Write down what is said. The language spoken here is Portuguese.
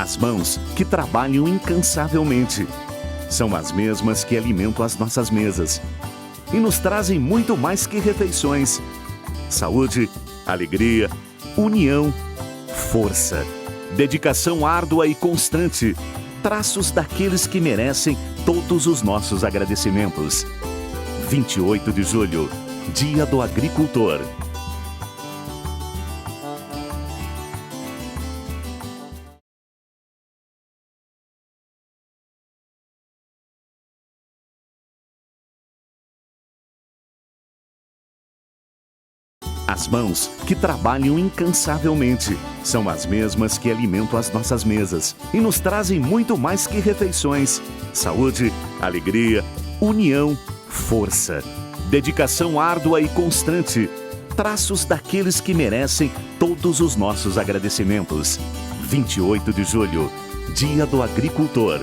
As mãos que trabalham incansavelmente são as mesmas que alimentam as nossas mesas e nos trazem muito mais que refeições: saúde, alegria, união, força, dedicação árdua e constante, traços daqueles que merecem todos os nossos agradecimentos. 28 de julho, Dia do Agricultor. As mãos que trabalham incansavelmente são as mesmas que alimentam as nossas mesas e nos trazem muito mais que refeições: saúde, alegria, união, força, dedicação árdua e constante, traços daqueles que merecem todos os nossos agradecimentos. 28 de julho, Dia do Agricultor.